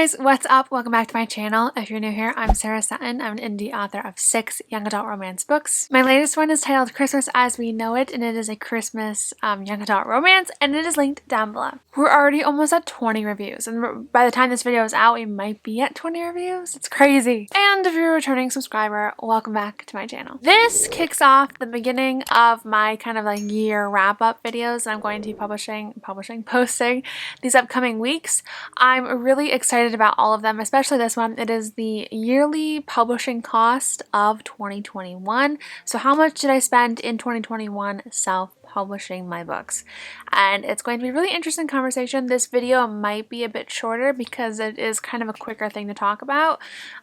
guys, what's up? Welcome back to my channel. If you're new here, I'm Sarah Sutton. I'm an indie author of 6 young adult romance books. My latest one is titled Christmas as We Know It, and it is a Christmas young adult romance, and it is linked down below. We're already almost at 20 reviews, and by the time this video is out, we might be at 20 reviews. It's crazy. And if you're a returning subscriber, welcome back to my channel. This kicks off the beginning of my kind of like year wrap-up videos that I'm going to be posting these upcoming weeks. I'm really excited about all of them, especially this one. It is the yearly publishing cost of 2021. So how much did I spend in 2021 self-publishing my books? And it's going to be a really interesting conversation. This video might be a bit shorter because it is kind of a quicker thing to talk about.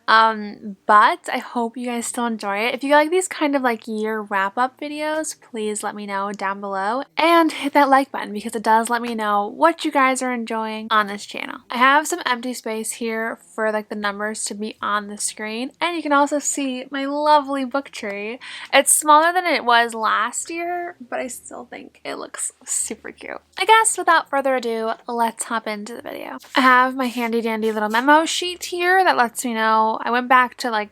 But I hope you guys still enjoy it. If you like these kind of like year wrap-up videos, please let me know down below and hit that like button because it does let me know what you guys are enjoying on this channel. I have some empty space here for like the numbers to be on the screen, and you can also see my lovely book tree. It's smaller than it was last year, but I still think it looks super cute. I guess without further ado, let's hop into the video. I have my handy dandy little memo sheet here that lets me know. I went back the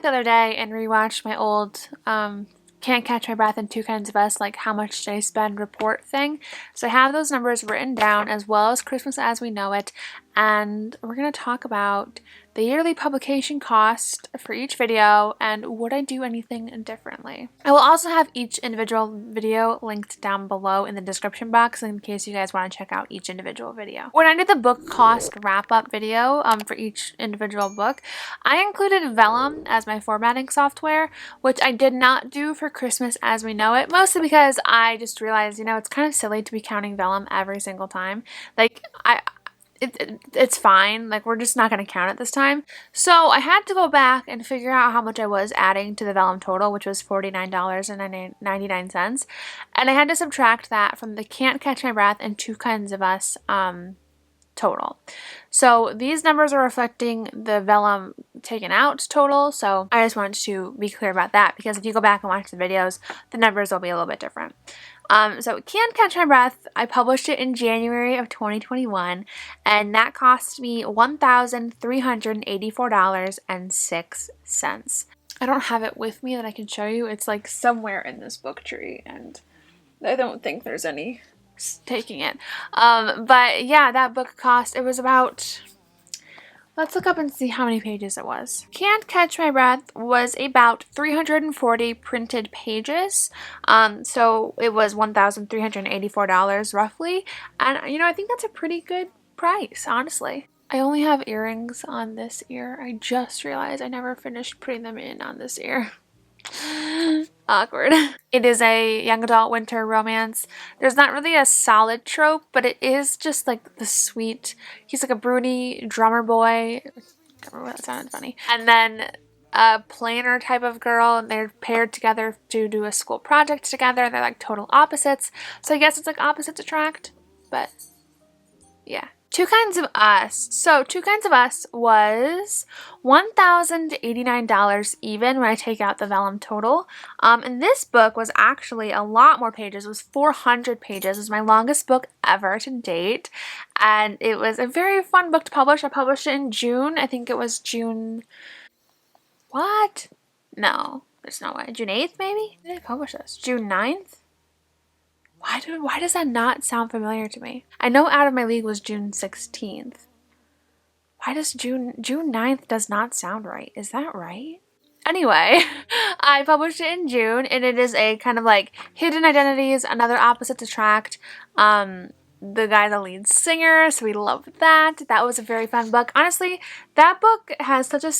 other day and rewatched my old Can't Catch My Breath and Two Kinds of Us, like how much did I spend report thing. So I have those numbers written down as well as Christmas as We Know It, and we're going to talk about the yearly publication cost for each video and would I do anything differently. I will also have each individual video linked down below in the description box in case you guys want to check out each individual video. When I did the book cost wrap-up video for each individual book, I included Vellum as my formatting software, which I did not do for Christmas as We Know It, mostly because I just realized, you know, it's kind of silly to be counting Vellum every single time. Like, it's fine, like we're just not going to count it this time. So I had to go back and figure out how much I was adding to the Vellum total, which was $49.99, and I had to subtract that from the Can't Catch My Breath and Two Kinds of Us total. So these numbers are reflecting the Vellum taken out total, so I just wanted to be clear about that because if you go back and watch the videos, the numbers will be a little bit different. So Can't Catch My Breath, I published it in January of 2021, and that cost me $1,384.06. I don't have it with me that I can show you. It's like somewhere in this book tree, and I don't think there's any taking it. But yeah, that book cost, it was about... Let's look up and see how many pages it was. Can't Catch My Breath was about 340 printed pages. So it was $1,384 roughly. And you know, I think that's a pretty good price, honestly. I only have earrings on this ear. I just realized I never finished putting them in on this ear. Awkward. It is a young adult winter romance. There's not really a solid trope, but it is just like the sweet, he's like a broody drummer boy. That sounded funny. And then a planner type of girl, and they're paired together to do a school project together. They're like total opposites. So I guess it's like opposites attract, but yeah. Two Kinds of Us. So Two Kinds of Us was $1,089 even when I take out the Vellum total. And this book was actually a lot more pages. It was 400 pages. It was my longest book ever to date. And it was a very fun book to publish. I published it in June. I think it was June... What? No, there's no way. June 8th maybe? When did I publish this? June 9th? Why does that not sound familiar to me? I know Out of My League was June 16th. Why does June 9th does not sound right? Is that right? Anyway, I published it in June, and it is a kind of like hidden identities, another opposite attract. The guy, the lead singer, so we loved that. That was a very fun book. Honestly, that book has such a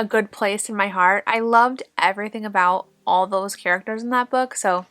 good place in my heart. I loved everything about all those characters in that book, so...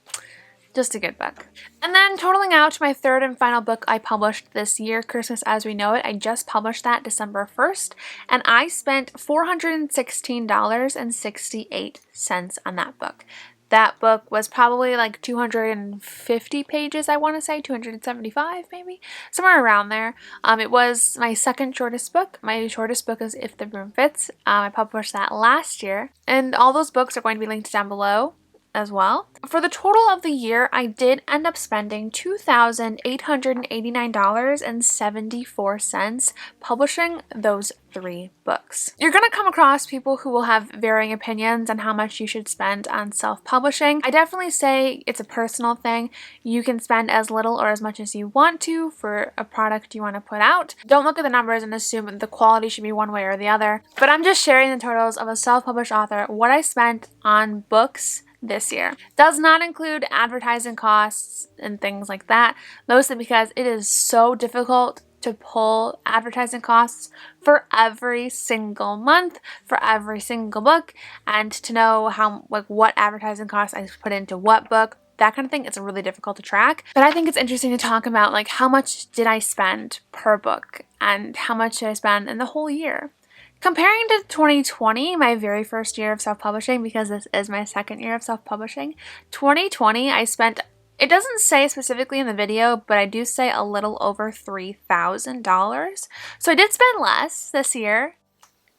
just a good book. And then totaling out my third and final book I published this year, Christmas as We Know It. I just published that December 1st, and I spent $416.68 on that book. That book was probably like 250 pages, I want to say, 275 maybe, somewhere around there. It was my second shortest book. My shortest book is If the Room Fits. I published that last year, and all those books are going to be linked down below. as well. For the total of the year, I did end up spending $2,889.74 publishing those 3 books. You're going to come across people who will have varying opinions on how much you should spend on self-publishing. I definitely say it's a personal thing. You can spend as little or as much as you want to for a product you want to put out. Don't look at the numbers and assume the quality should be one way or the other. But I'm just sharing the totals of a self-published author, what I spent on books this year. Does not include advertising costs and things like that, mostly because it is so difficult to pull advertising costs for every single month, for every single book, and to know how, like, what advertising costs I put into what book, that kind of thing. It's really difficult to track. But I think it's interesting to talk about, like, how much did I spend per book and how much did I spend in the whole year. Comparing to 2020, my very first year of self-publishing, because this is my second year of self-publishing, 2020 I spent, it doesn't say specifically in the video, but I do say a little over $3,000. So I did spend less this year.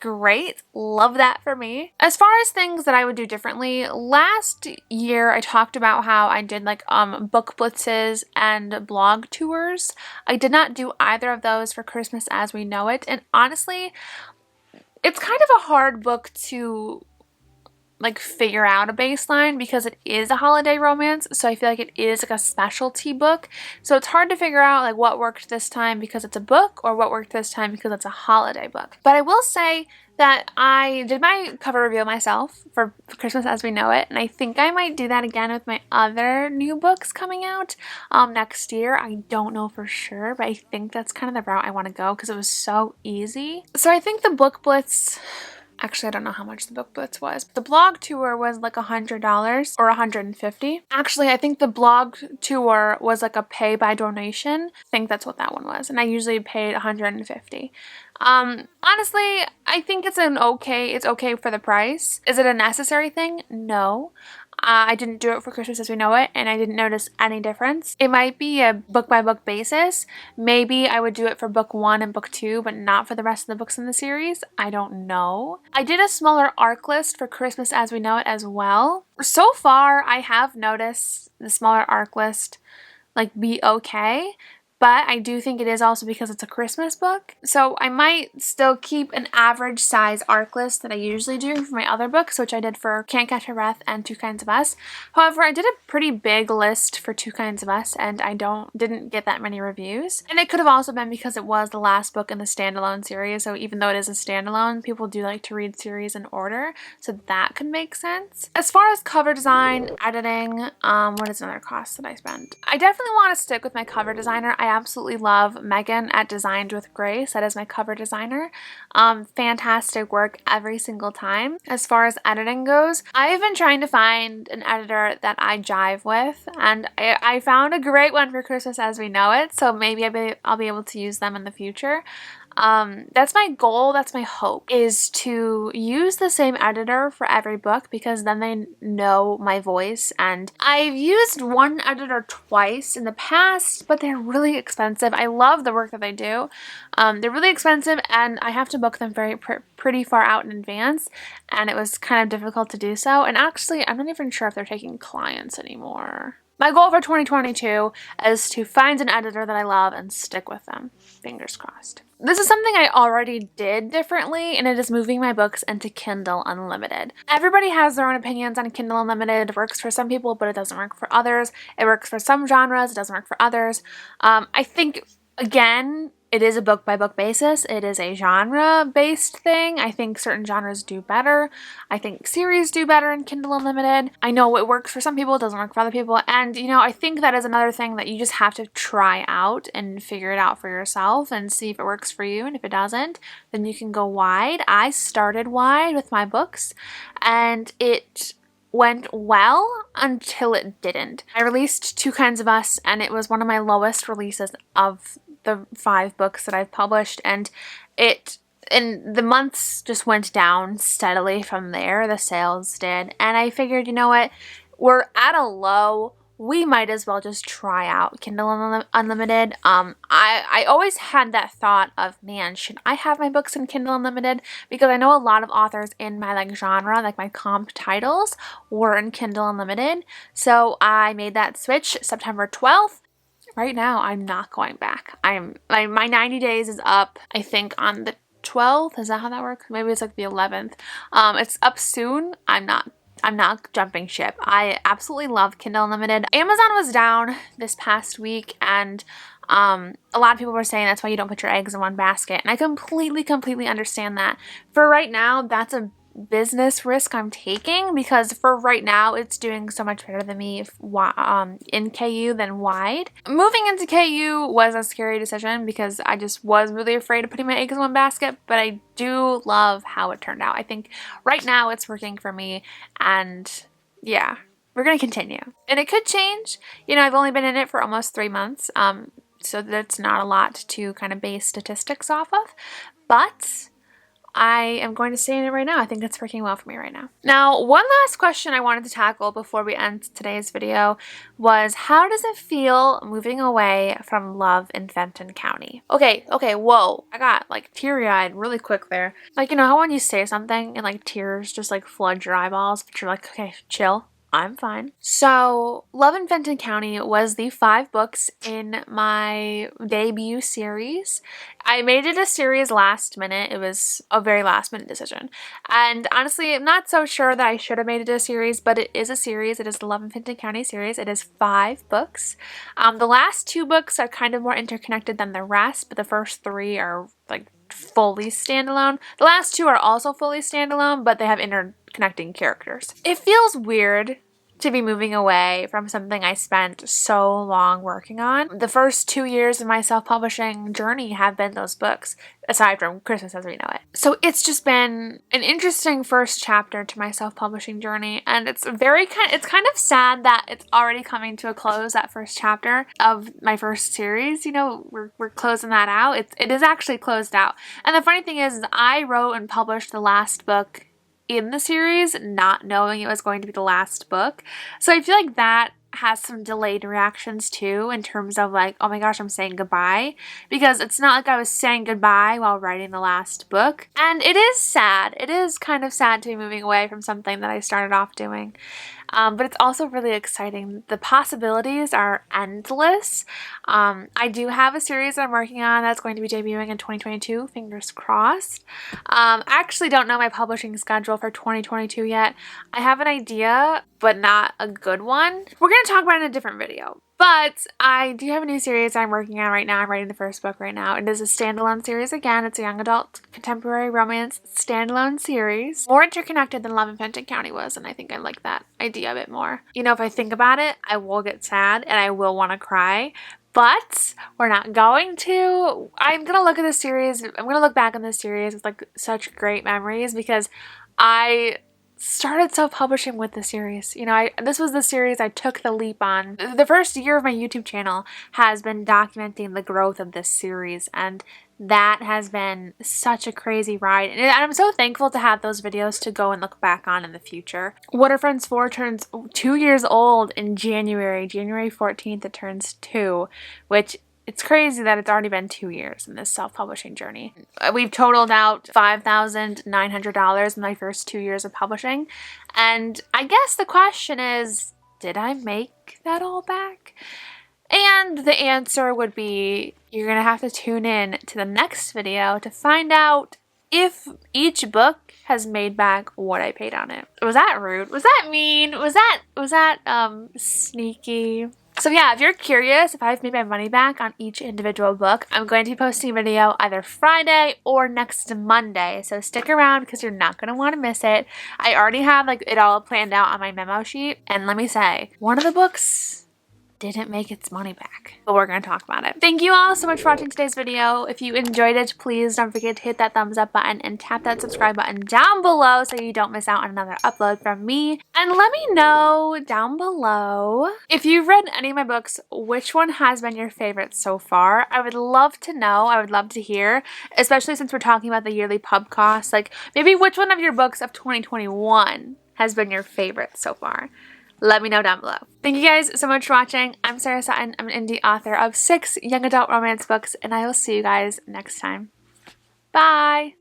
Great. Love that for me. As far as things that I would do differently, last year I talked about how I did like book blitzes and blog tours. I did not do either of those for Christmas as We Know It, and honestly, it's kind of a hard book to like figure out a baseline because it is a holiday romance, so I feel like it is like a specialty book. So it's hard to figure out like what worked this time because it's a book or what worked this time because it's a holiday book. But I will say that I did my cover reveal myself for Christmas as We Know It, and I think I might do that again with my other new books coming out next year. I don't know for sure, but I think that's kind of the route I want to go because it was so easy. So I think the book blitz, actually, I don't know how much the book blitz was. The blog tour was like $100 or $150. Actually, I think the blog tour was like a pay by donation. I think that's what that one was. And I usually paid $150. Honestly, I think it's okay for the price. Is it a necessary thing? No. I didn't do it for Christmas as We Know It, and I didn't notice any difference. It might be a book-by-book basis. Maybe I would do it for book 1 and book 2, but not for the rest of the books in the series. I don't know. I did a smaller ARC list for Christmas as We Know It as well. So far, I have noticed the smaller ARC list like be okay. But I do think it is also because it's a Christmas book. So I might still keep an average size ARC list that I usually do for my other books, which I did for Can't Catch a Breath and Two Kinds of Us. However, I did a pretty big list for Two Kinds of Us, and I didn't get that many reviews. And it could have also been because it was the last book in the standalone series. So even though it is a standalone, people do like to read series in order. So that could make sense. As far as cover design, editing, what is another cost that I spent? I definitely want to stick with my cover designer. I absolutely love Megan at Designed with Grace. That is my cover designer. Fantastic work every single time. As far as editing goes, I've been trying to find an editor that I jive with, and I found a great one for Christmas as We Know It, so maybe I'll be able to use them in the future. That's my goal, that's my hope, is to use the same editor for every book because then they know my voice. And I've used one editor twice in the past, but they're really expensive. I love the work that they do. They're really expensive and I have to book them pretty far out in advance, and it was kind of difficult to do so. And actually, I'm not even sure if they're taking clients anymore. My goal for 2022 is to find an editor that I love and stick with them. Fingers crossed. This is something I already did differently, and it is moving my books into Kindle Unlimited. Everybody has their own opinions on Kindle Unlimited. It works for some people, but it doesn't work for others. It works for some genres. It doesn't work for others. I think, again, it is a book-by-book basis. It is a genre-based thing. I think certain genres do better. I think series do better in Kindle Unlimited. I know it works for some people, it doesn't work for other people. And, you know, I think that is another thing that you just have to try out and figure it out for yourself and see if it works for you. And if it doesn't, then you can go wide. I started wide with my books, and it went well until it didn't. I released Two Kinds of Us, and it was one of my lowest releases of the 5 books that I've published, and the months just went down steadily from there. The sales did, and I figured, you know what, we're at a low. we might as well just try out Kindle Unlimited. I always had that thought of, man, should I have my books in Kindle Unlimited? Because I know a lot of authors in my like genre, like my comp titles, were in Kindle Unlimited. So I made that switch September 12th. Right now, I'm not going back. My 90 days is up, I think, on the 12th. Is that how that works? Maybe it's like the 11th. It's up soon. I'm not jumping ship. I absolutely love Kindle Unlimited. Amazon was down this past week, and a lot of people were saying that's why you don't put your eggs in one basket. And I completely understand that. For right now, that's a business risk I'm taking, because for right now it's doing so much better than me in KU than wide. Moving into KU was a scary decision because I just was really afraid of putting my eggs in one basket, but I do love how it turned out. I think right now it's working for me, and yeah, we're gonna continue. And it could change. You know, I've only been in it for almost 3 months, so that's not a lot to kind of base statistics off of, but I am going to stay in it right now. I think it's working well for me right now. Now, one last question I wanted to tackle before we end today's video was, how does it feel moving away from love in Fenton County? Okay, whoa. I got like teary-eyed really quick there. Like, you know how when you say something and like tears just like flood your eyeballs, but you're like, okay, chill. I'm fine. So, Love in Fenton County was the 5 books in my debut series. I made it a series last minute. It was a very last minute decision. And honestly, I'm not so sure that I should have made it a series, but it is a series. It is the Love in Fenton County series. It is 5 books. The last 2 books are kind of more interconnected than the rest, but the first 3 are like fully standalone. The last 2 are also fully standalone, but they have interconnecting characters. It feels weird to be moving away from something I spent so long working on. The first 2 years of my self-publishing journey have been those books, aside from Christmas as We Know It. So it's just been an interesting first chapter to my self-publishing journey, and it's kind of sad that it's already coming to a close, that first chapter of my first series. You know, we're closing that out. It is actually closed out. And the funny thing is I wrote and published the last book in the series, not knowing it was going to be the last book. So I feel like that has some delayed reactions too, in terms of like, oh my gosh, I'm saying goodbye, because it's not like I was saying goodbye while writing the last book. And it is sad. It is kind of sad to be moving away from something that I started off doing. But it's also really exciting. The possibilities are endless. I do have a series I'm working on that's going to be debuting in 2022, fingers crossed. I actually don't know my publishing schedule for 2022 yet. I have an idea, but not a good one. We're going to talk about it in a different video. But I do have a new series I'm working on right now. I'm writing the first book right now. It is a standalone series again. It's a young adult contemporary romance standalone series. More interconnected than Love in Fenton County was, and I think I like that idea a bit more. You know, if I think about it, I will get sad and I will want to cry. But we're not going to. I'm going to look at this series. I'm going to look back on this series with like such great memories, because I started self-publishing with the series. You know, this was the series I took the leap on. The first year of my YouTube channel has been documenting the growth of this series, and that has been such a crazy ride. And I'm so thankful to have those videos to go and look back on in the future. Waterfronts 4 turns 2 years old in January. January 14th, it turns 2, which it's crazy that it's already been 2 years in this self-publishing journey. We've totaled out $5,900 in my first 2 years of publishing. And I guess the question is, did I make that all back? And the answer would be, you're going to have to tune in to the next video to find out if each book has made back what I paid on it. Was that rude? Was that mean? Was that sneaky? So yeah, if you're curious if I've made my money back on each individual book, I'm going to be posting a video either Friday or next Monday. So stick around because you're not going to want to miss it. I already have like it all planned out on my memo sheet. And let me say, one of the books didn't make its money back, but we're going to talk about it. Thank you all so much for watching today's video. If you enjoyed it, please don't forget to hit that thumbs up button and tap that subscribe button down below so you don't miss out on another upload from me. And let me know down below, if you've read any of my books, which one has been your favorite so far. I would love to know. I would love to hear, especially since we're talking about the yearly pub costs. Like maybe which one of your books of 2021 has been your favorite so far. Let me know down below. Thank you guys so much for watching. I'm Sarah Sutton. I'm an indie author of 6 young adult romance books, and I will see you guys next time. Bye!